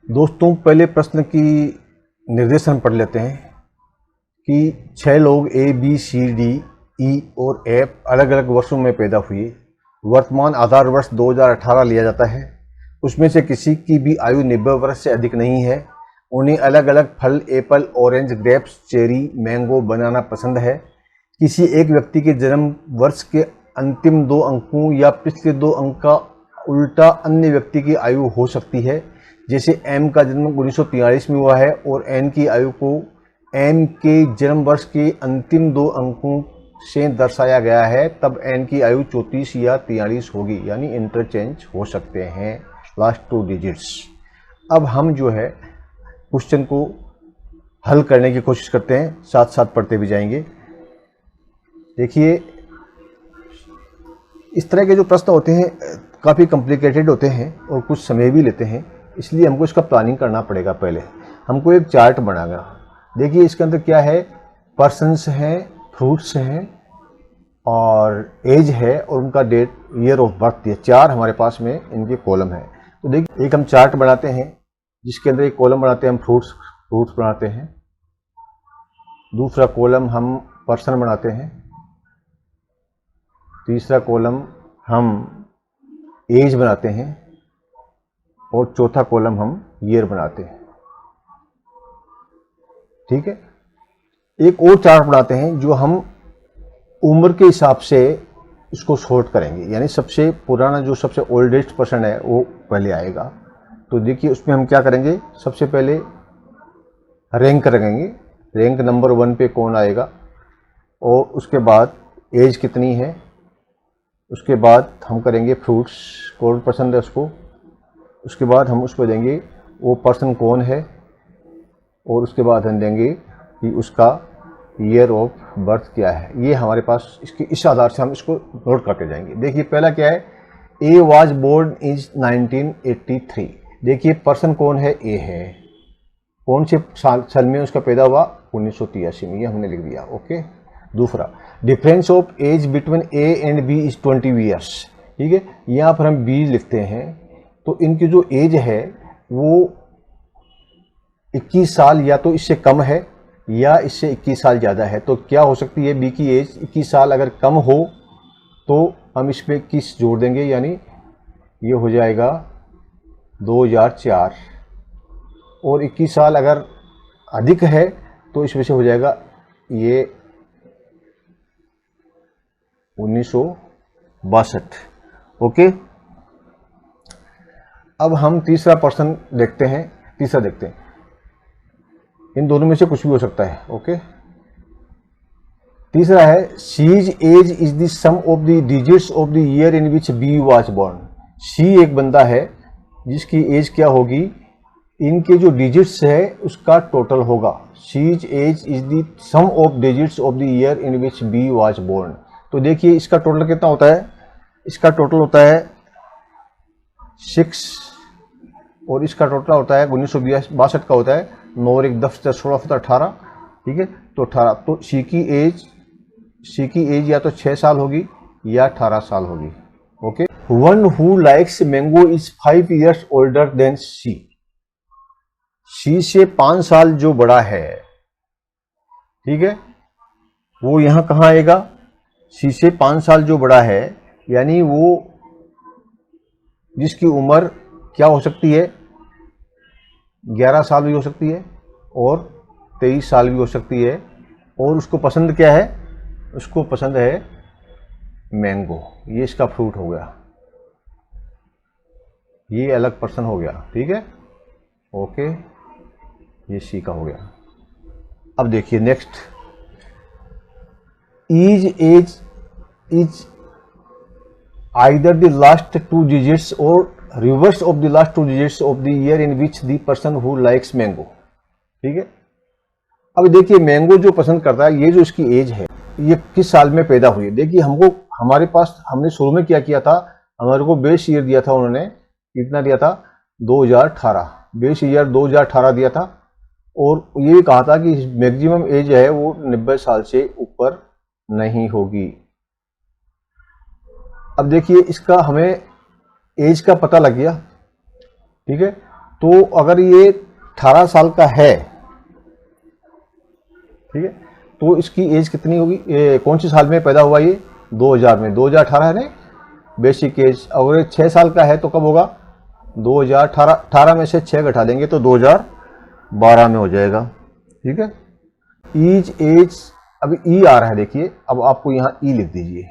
दोस्तों, पहले प्रश्न की निर्देशन पढ़ लेते हैं कि 6 लोग A B C D E और एफ अलग अलग वर्षों में पैदा हुए। वर्तमान आधार वर्ष 2018 लिया जाता है। उसमें से किसी की भी आयु 90 वर्ष से अधिक नहीं है। उन्हें अलग अलग फल apple, orange, grapes, cherry, mango, banana पसंद है। किसी एक व्यक्ति के जन्म वर्ष के अंतिम 2 अंकों या पिछले 2 अंक का उल्टा अन्य व्यक्ति की आयु हो सकती है। जैसे एम का जन्म 1943 में हुआ है और एन की आयु को एम के जन्म वर्ष के अंतिम 2 अंकों से दर्शाया गया है, तब एन की आयु 34 या 43 होगी, यानी इंटरचेंज हो सकते हैं लास्ट 2 डिजिट्स। अब हम जो है क्वेश्चन को हल करने की कोशिश करते हैं, साथ साथ पढ़ते भी जाएंगे। देखिए, इस तरह के जो प्रश्न होते हैं काफ़ी कॉम्प्लिकेटेड होते हैं और कुछ समय भी लेते हैं, इसलिए हमको इसका प्लानिंग करना पड़ेगा। पहले हमको एक चार्ट बनाना। देखिए, इसके अंदर क्या है, पर्सन्स हैं, फ्रूट्स हैं और एज है और उनका डेट, ईयर ऑफ बर्थ, ये 4 हमारे पास में इनके कॉलम है। तो देखिए, एक हम चार्ट बनाते हैं जिसके अंदर एक कॉलम बनाते हैं हम फ्रूट्स बनाते हैं। दूसरा कॉलम हम पर्सन बनाते हैं। तीसरा कॉलम हम एज बनाते हैं और चौथा कॉलम हम ईयर बनाते हैं। ठीक है। एक और चार्ट बनाते हैं जो हम उम्र के हिसाब से इसको सॉर्ट करेंगे, यानी सबसे पुराना जो सबसे ओल्डेस्ट पर्सन है वो पहले आएगा। तो देखिए, उसमें हम क्या करेंगे, सबसे पहले रैंक रखेंगे, रैंक नंबर 1 पे कौन आएगा, और उसके बाद एज कितनी है, उसके बाद हम करेंगे फ्रूट्स कौन पसंद है उसको, उसके बाद हम उसको देंगे वो पर्सन कौन है, और उसके बाद हम देंगे कि उसका ईयर ऑफ बर्थ क्या है। ये हमारे पास इसके इस आधार से हम इसको नोट करते जाएंगे। देखिए, पहला क्या है, ए वाज बोर्न इज 1983। देखिए, पर्सन कौन है, ए है। कौन से साल में उसका पैदा हुआ, 1983 में, ये हमने लिख दिया। ओके। दूसरा, difference of age between A and B is 20 years. ठीक है, यहाँ पर हम बी लिखते हैं, तो इनकी जो एज है वो 21 साल या तो इससे कम है या इससे 21 साल ज़्यादा है। तो क्या हो सकती है, बी की एज 21 साल अगर कम हो तो हम इस पर 21 जोड़ देंगे, यानी ये हो जाएगा 2004, और 21 साल अगर अधिक है तो इसमें से हो जाएगा ये 1962। ओके। अब हम तीसरा पर्सन देखते हैं, तीसरा देखते हैं, इन दोनों में से कुछ भी हो सकता है। ओके। तीसरा है, C's age is the sum of the digits of the year in which B was born. C एक बंदा है जिसकी एज क्या होगी, इनके जो डिजिट्स है उसका टोटल होगा। C's age is the sum of digits of the year in which B was born. तो देखिए, इसका टोटल कितना होता है, इसका टोटल होता है 6, और इसका टोटल होता है 1962 का होता है 9 और 1 10 16 17 18। ठीक है, तो 18। तो सी की एज या तो 6 साल होगी या 18 साल होगी। Okay. One who likes mango is 5 years older than C. C से 5 साल जो बड़ा है, ठीक है, वो यहां कहां आएगा, सी से 5 साल जो बड़ा है, यानी वो जिसकी उम्र क्या हो सकती है, 11 साल भी हो सकती है और 23 साल भी हो सकती है, और उसको पसंद क्या है, उसको पसंद है मैंगो। ये इसका फ्रूट हो गया, ये अलग पर्सन हो गया। ठीक है। ओके, ये सी का हो गया। अब देखिए next, age is either the last 2 digits और reverse of the last 2 digits of the year in which the person who likes mango. ठीक है। अब देखिए, मैंगो जो पसंद करता है, ये जो इसकी एज है, ये किस साल में पैदा हुई है। देखिए, हमारे पास हमने शुरू में क्या किया था, हमारे को बेस ईयर दिया था, उन्होंने कितना दिया था, 2018, बेस ईयर 2018 दिया था, और ये भी कहा था कि मैक्सिमम एज है वो 90 साल से ऊपर नहीं होगी। अब देखिए, इसका हमें एज का पता लग गया। ठीक है, तो अगर ये 18 साल का है, ठीक है, तो इसकी एज कितनी होगी, कौन सी साल में पैदा हुआ ये, 2000 में, 2018 है ना बेसिक एज। अगर 6 साल का है तो कब होगा, 2018, 18 में से 6 घटा देंगे तो 2012 में हो जाएगा, ठीक है। ईच एज, अभी ई आ रहा है देखिए, अब आपको यहाँ ई लिख दीजिए,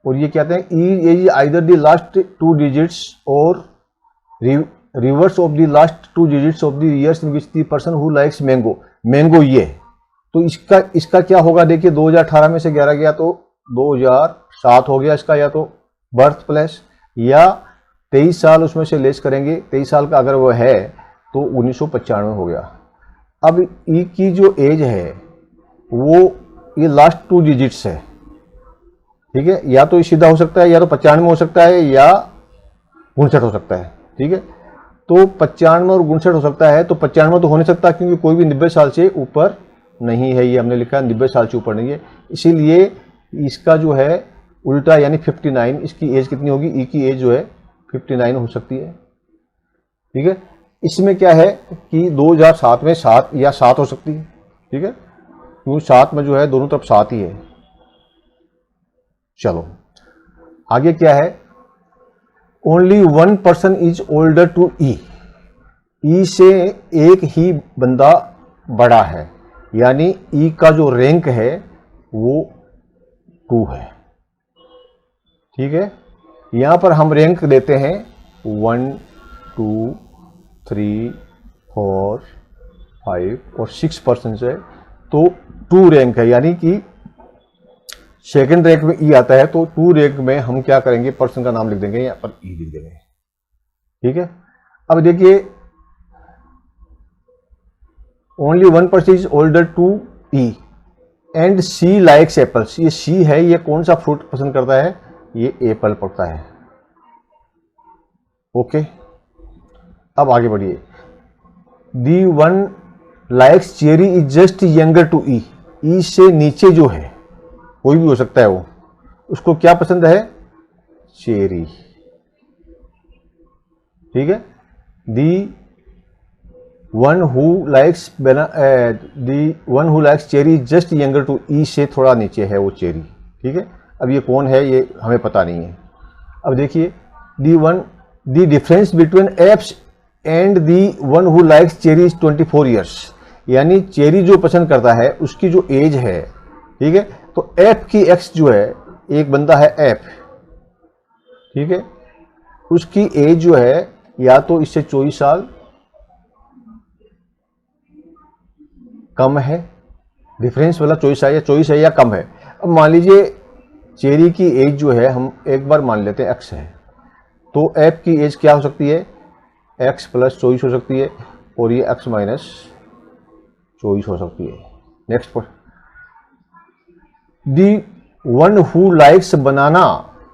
और ये कहते हैं each age either the last 2 digits और reverse of the last 2 digits of the years in which the person who likes mango, mango ये, तो इसका क्या होगा देखिए, 2018 में से 11 गया तो 2007 हो गया इसका, या तो बर्थ प्लस, या 23 साल उसमें से लेस करेंगे, 23 साल का अगर वो है तो 1995 हो गया। अब ई की जो एज है वो ये लास्ट 2 डिजिट्स है, ठीक है, या तो सीधा हो सकता है, या तो 95 हो सकता है, या 59 हो सकता है, ठीक है। तो 95 और 59 हो सकता है, तो 95 तो हो नहीं सकता क्योंकि कोई भी 90 साल से ऊपर नहीं है, ये हमने लिखा है 90 साल से ऊपर नहीं है, इसीलिए इसका जो है उल्टा यानी 59, इसकी एज कितनी होगी, ई की एज जो है 59 हो सकती है, ठीक है। इसमें क्या है कि 2007 में 7 या 7 हो सकती है, ठीक है, क्योंकि 7 में जो है दोनों तरफ 7 ही है। चलो आगे क्या है, only 1 person is older to E, E से एक ही बंदा बड़ा है, यानी ई का जो रैंक है वो 2 है, ठीक है। यहां पर हम रैंक देते हैं 1 2 3 4 5 और 6 पर्सन है, तो 2 रैंक है, यानी कि सेकंड रैंक में ई आता है, तो 2 रैंक में हम क्या करेंगे, पर्सन का नाम लिख देंगे, यहां पर ई लिख देंगे, ठीक है। अब देखिए only 1 person is older to E and C likes apples, ये सी है, ये कौन सा फ्रूट पसंद करता है, ये एप्पल पड़ता है, ओके। अब आगे बढ़िए, the 1 likes cherry is just younger to E, E से नीचे जो है कोई भी हो सकता है वो, उसको क्या पसंद है, चेरी, ठीक है। The one who likes cherry just younger to E से थोड़ा नीचे है वो चेरी, ठीक है। अब ये कौन है ये हमें पता नहीं है। अब देखिए दी difference between apps and the one who likes cherry is 24 years, यानी चेरी जो पसंद करता है उसकी जो एज है, ठीक है, तो एप की एक्स जो है, एक बंदा है एप, ठीक है, उसकी एज जो है या तो इससे 24 साल कम है, डिफरेंस वाला 24 है या कम है। अब मान लीजिए चेरी की एज जो है, हम एक बार मान लेते हैं एक्स है, तो एप की एज क्या हो सकती है, एक्स प्लस 24 हो सकती है, और ये एक्स माइनस 24 हो सकती है। नेक्स्ट पर the one who likes banana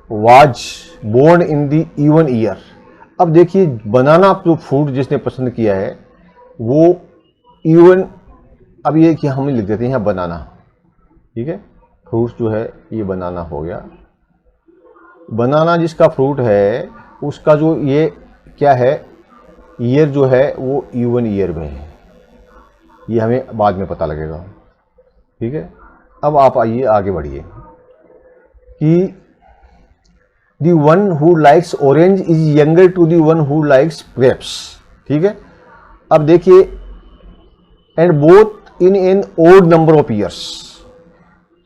was born in the even year. अब देखिए बनाना जो फ्रूट जिसने पसंद किया है वो इवन, अब ये कि हम लिख देते हैं यहाँ बनाना, ठीक है, फ्रूट जो है ये बनाना हो गया। बनाना जिसका फ्रूट है उसका जो ये क्या है, ईयर जो है वो इवन ईयर में है, ये हमें बाद में पता लगेगा, ठीक है। अब आप आइए आगे बढ़िए कि the one who likes orange is younger to the one who likes grapes, ठीक है। अब देखिए and both in an odd number of years,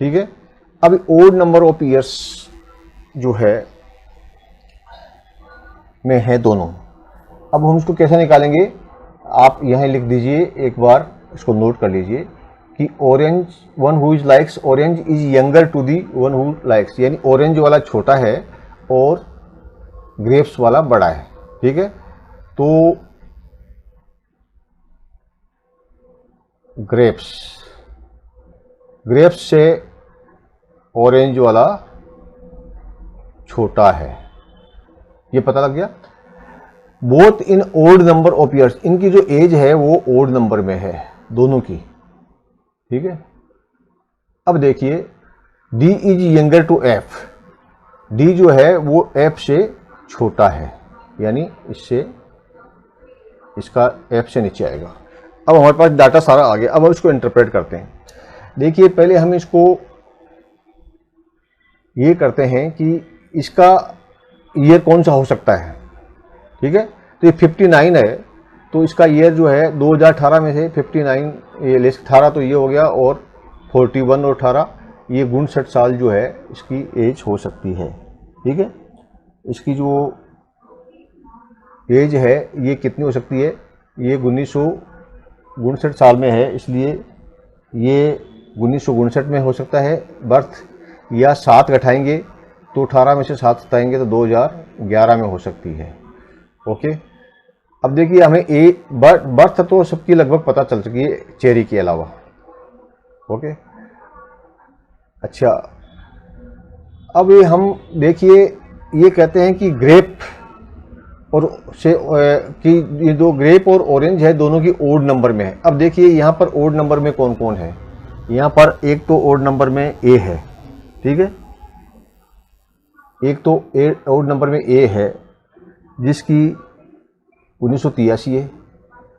ठीक है। अब ओड नंबर ऑफ ईयर्स जो है में है दोनों। अब हम इसको कैसे निकालेंगे, आप यहां लिख दीजिए, एक बार इसको नोट कर लीजिए कि orange one who is likes orange is younger to the one who likes, यानी ऑरेंज वाला छोटा है और ग्रेप्स वाला बड़ा है, ठीक है। तो ग्रेप्स से ऑरेंज वाला छोटा है, ये पता लग गया। Both in odd number of years, इनकी जो एज है वो ओड नंबर में है दोनों की, ठीक है। अब देखिए D is younger to F, D जो है वो एफ से छोटा है, यानी इससे इसका एफ से नीचे आएगा। अब हमारे पास डाटा सारा आ गया, अब हम इसको इंटरप्रेट करते हैं। देखिए पहले हम इसको ये करते हैं कि इसका ईयर कौन सा हो सकता है, ठीक है। तो ये 59 है, तो इसका ईयर जो है 2018 में से 59 ये लेस 18 तो ये हो गया, और 41 और 18 ये 59 साल जो है इसकी एज हो सकती है, ठीक है। इसकी जो एज है ये कितनी हो सकती है, ये 1959 साल में है, इसलिए ये 1959 में हो सकता है बर्थ, या 7 घटाएंगे तो 18 में से 7 हटाएंगे तो 2011 में हो सकती है। ओके, अब देखिए हमें बर्थ तो सबकी लगभग पता चल चुकी है चेरी के अलावा। ओके, अच्छा, अब ये हम देखिए ये कहते हैं कि ग्रेप और से कि ये दो ग्रेप और ऑरेंज है दोनों की ओड नंबर में है। अब देखिए यहाँ पर ओड नंबर में कौन कौन है, यहाँ पर एक तो ओड नंबर में ए है, ठीक है, एक तो ओड नंबर में ए है जिसकी 1983 है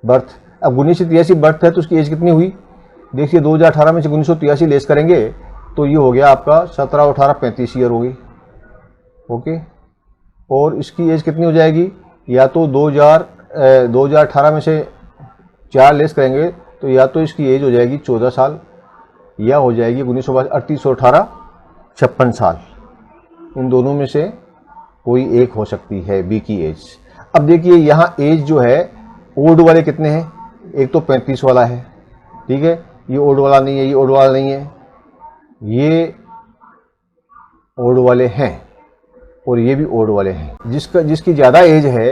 बर्थ। अब 1983 बर्थ है तो उसकी एज कितनी हुई, देखिए 2018 में से 1983 लेस करेंगे तो ये हो गया आपका 17 और 18 35 ईयर होगी। ओके, और इसकी एज कितनी हो जाएगी, या तो 2018 में से 4 लेस करेंगे तो या तो इसकी एज हो जाएगी 14 साल, या हो जाएगी 1938 और 18 56 साल। इन दोनों में से कोई एक हो सकती है बी की एज। अब देखिए यहाँ एज जो है ओड वाले कितने हैं, एक तो 35 वाला है, ठीक है, ये ओड वाला नहीं है, ये ओड वाला नहीं है, ये ओड वाले हैं और ये भी ओड वाले हैं। जिसकी ज़्यादा एज है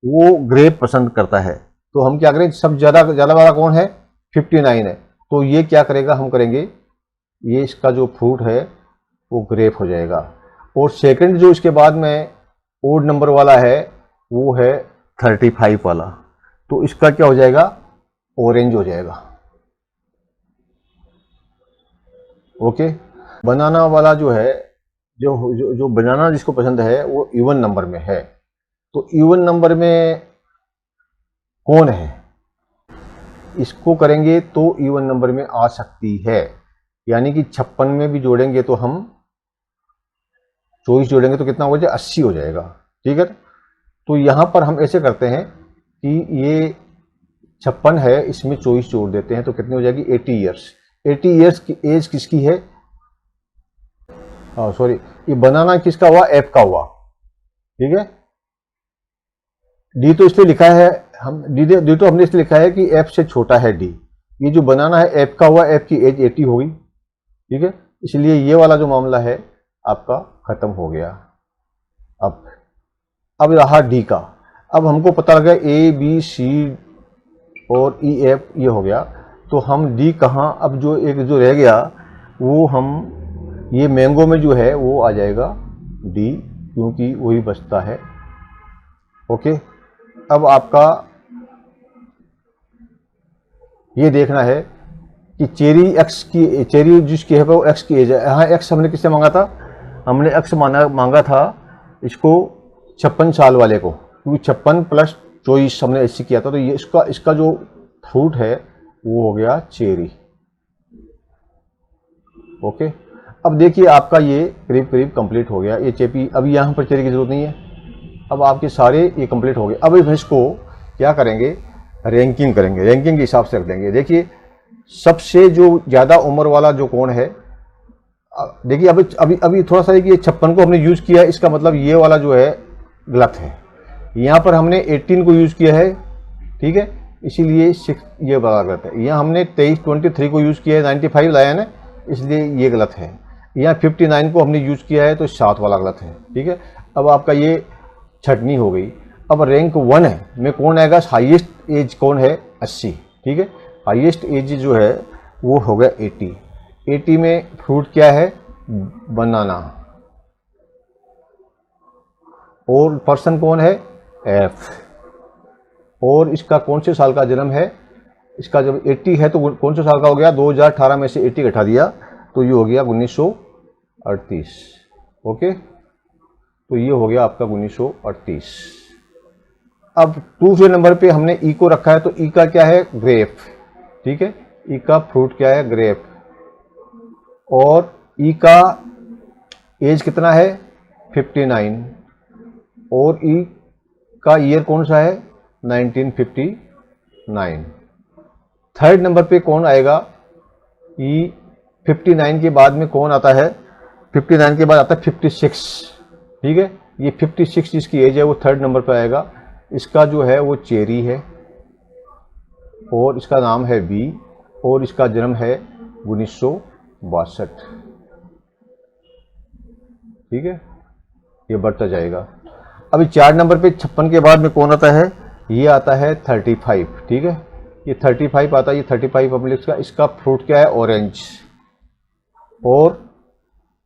वो ग्रेप पसंद करता है, तो हम क्या करें, सब ज़्यादा वाला कौन है 59 है, तो ये क्या करेगा, हम करेंगे ये इसका जो फ्रूट है वो ग्रेप हो जाएगा। और सेकंड जो इसके बाद में ओड नंबर वाला है वो है 35 वाला, तो इसका क्या हो जाएगा, ऑरेंज हो जाएगा। ओके, बनाना वाला जो है, जो बनाना जिसको पसंद है वो इवन नंबर में है, तो इवन नंबर में कौन है, इसको करेंगे तो इवन नंबर में आ सकती है, यानी कि 56 में भी जोड़ेंगे तो हम 24 जोड़ेंगे तो कितना हो जाएगा, 80 हो जाएगा, ठीक है। तो यहाँ पर हम ऐसे करते हैं कि ये 56 है, इसमें 24 जोड़ देते हैं तो कितनी हो जाएगी 80 ईयर्स। 80 ईयर्स की एज किसकी है, सॉरी, ये बनाना किसका हुआ, एफ का हुआ, ठीक है। डी तो इसलिए लिखा है, हम डी तो हमने इसलिए लिखा है कि एफ से छोटा है डी। ये जो बनाना है एफ का हुआ, एफ की एज 80 होगी, ठीक है, इसलिए ये वाला जो मामला है आपका खत्म हो गया। अब रहा डी का। अब हमको पता लगा ए बी सी और ई एफ ये हो गया, तो हम डी कहाँ, अब जो एक जो रह गया वो हम ये मैंगो में जो है वो आ जाएगा डी, क्योंकि वही बचता है। ओके, अब आपका ये देखना है कि चेरी जिसकी है वो एक्स की एज है। यहाँ एक्स हमने किससे मांगा था, हमने एक्स मांगा था इसको 56 साल वाले को, क्योंकि 56 प्लस 24 हमने ऐसे किया था, तो ये इसका जो फ्रूट है वो हो गया चेरी। ओके, अब देखिए आपका ये करीब करीब कंप्लीट हो गया ये चेपी। अभी यहाँ पर चेरी की जरूरत नहीं है, अब आपके सारे ये कंप्लीट हो गए। अब इसको क्या करेंगे, रैंकिंग करेंगे, रैंकिंग के हिसाब से रख देंगे। देखिए सबसे जो ज़्यादा उम्र वाला जो कौन है, देखिए अभी थोड़ा सा कि ये 56 को हमने यूज़ किया है, इसका मतलब ये वाला जो है गलत है। यहाँ पर हमने 18 को यूज़ किया है, ठीक है, इसीलिए 6 ये वाला गलत है। यहाँ हमने 23 को यूज़ किया है, 95 लाया ना, इसलिए ये गलत है। यहाँ 59 को हमने यूज़ किया है तो 7 वाला गलत है, ठीक है। अब आपका ये छटनी हो गई। अब रैंक 1 है में कौन आएगा, हाईएस्ट एज कौन है 80, ठीक है, हाईएस्ट एज जो है वो हो गया 80। 80 में फ्रूट क्या है, बनाना, और पर्सन कौन है एफ, और इसका कौन से साल का जन्म है, इसका जब 80 है तो कौन से साल का हो गया, 2018 में से 80 घटा दिया तो ये हो गया 1938। ओके, तो ये हो गया आपका 1938। अब दूसरे नंबर पे हमने ई को रखा है, तो ई का क्या है? ग्रेप। ठीक है, ई का फ्रूट क्या है? ग्रेप। और ई का एज कितना है? 59। और ई का ईयर कौन सा है? 1959। थर्ड नंबर पे कौन आएगा? ई 59 के बाद में कौन आता है? 59 के बाद आता है 56। ठीक है, ये 56 जिसकी एज है वो थर्ड नंबर पे आएगा। इसका जो है वो चेरी है और इसका नाम है बी और इसका जन्म है 1962। ठीक है, ये बढ़ता जाएगा। अभी 4 नंबर पे 56 के बाद में कौन आता है? ये आता है 35। ठीक है, ये 35 आता है, ये 35 पब्लिक का। इसका फ्रूट क्या है? ऑरेंज। और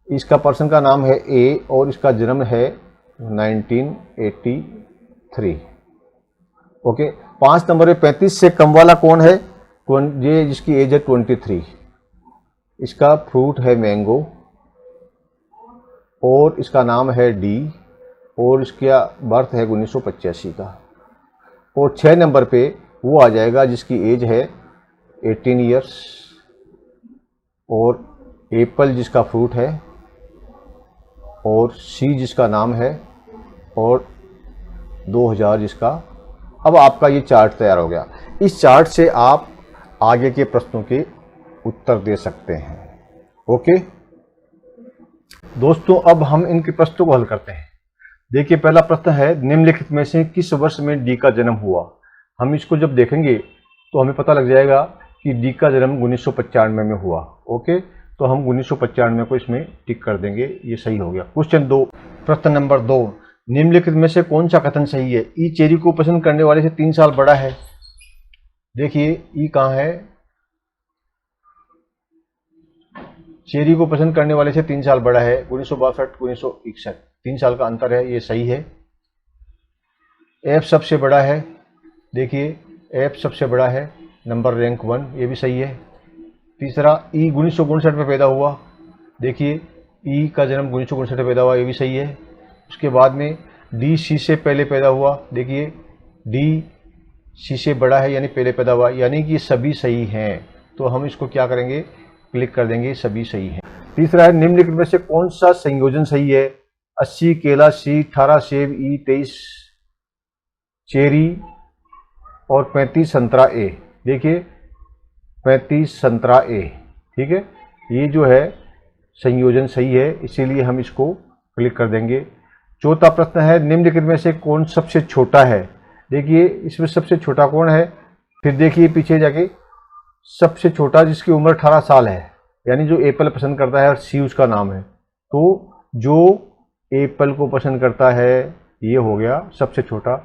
इसका पर्सन का नाम है ए और इसका जन्म है 1983। ओके, 5 नंबर पे 35 से कम वाला कौन है? ये जिसकी एज है 23। इसका फ्रूट है मैंगो और इसका नाम है डी और इसका बर्थ है 1985 का। और 6 नंबर पे वो आ जाएगा जिसकी एज है 18 ईयर्स और एप्पल जिसका फ्रूट है और सी जिसका नाम है और 2000 जिसका। अब आपका ये चार्ट तैयार हो गया। इस चार्ट से आप आगे के प्रश्नों के उत्तर दे सकते हैं। ओके दोस्तों, अब हम इनके प्रश्नों को हल करते हैं। देखिए, पहला प्रश्न है, निम्नलिखित में से किस वर्ष में डी का जन्म हुआ? हम इसको जब देखेंगे तो हमें पता लग जाएगा कि डी का जन्म 1995 में हुआ। ओके, तो हम 1995 को इसमें टिक कर देंगे, ये सही हो गया। क्वेश्चन 2, प्रश्न नंबर 2, निम्नलिखित में से कौन सा कथन सही है? ई चेरी को पसंद करने वाले से 3 साल बड़ा है। देखिए, ई कहाँ है? चेरी को पसंद करने वाले से 3 साल बड़ा है, 1962 1961, 3 साल का अंतर है, ये सही है। एफ सबसे बड़ा है, देखिए एफ सबसे बड़ा है, नंबर रैंक 1, ये भी सही है। तीसरा, ई 1959 में पैदा हुआ, देखिए ई का जन्म 1959 में पैदा हुआ, ये भी सही है। उसके बाद में डी सी से पहले पैदा हुआ, देखिए डी सी से बड़ा है यानी पहले पैदा हुआ, यानी कि सभी सही हैं। तो हम इसको क्या करेंगे? क्लिक कर देंगे, सभी सही हैं। तीसरा है, निम्नलिखित में से कौन सा संयोजन सही है? 80 केला सी, 18 सेब ई, 23 चेरी और 35 संतरा ए। देखिए 35 संतरा ए, ठीक है, ये जो है संयोजन सही है, इसीलिए हम इसको क्लिक कर देंगे। चौथा प्रश्न है, निम्नलिखित में से कौन सबसे छोटा है? देखिए इसमें सबसे छोटा कौन है? फिर देखिए पीछे जाके, सबसे छोटा जिसकी उम्र 18 साल है, यानी जो एप्पल पसंद करता है और सी उसका नाम है, तो जो एप्पल को पसंद करता है ये हो गया सबसे छोटा।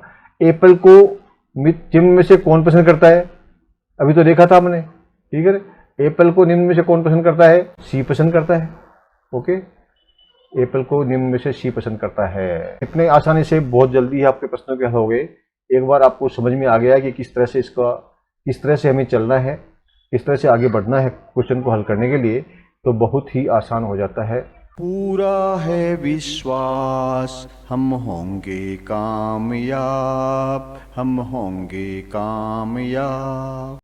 एप्पल को निम्न में से कौन पसंद करता है? अभी तो देखा था हमने, ठीक है। एप्पल को निम्न में से कौन पसंद करता है? सी पसंद करता है। ओके, एप्पल को निम्न में से सी पसंद करता है। इतने आसानी से बहुत जल्दी आपके प्रश्नों के हल हो गए। एक बार आपको समझ में आ गया कि किस तरह से हमें चलना है, किस तरह से आगे बढ़ना है क्वेश्चन को हल करने के लिए, तो बहुत ही आसान हो जाता है। पूरा है विश्वास, हम होंगे कामयाब, हम होंगे कामयाब।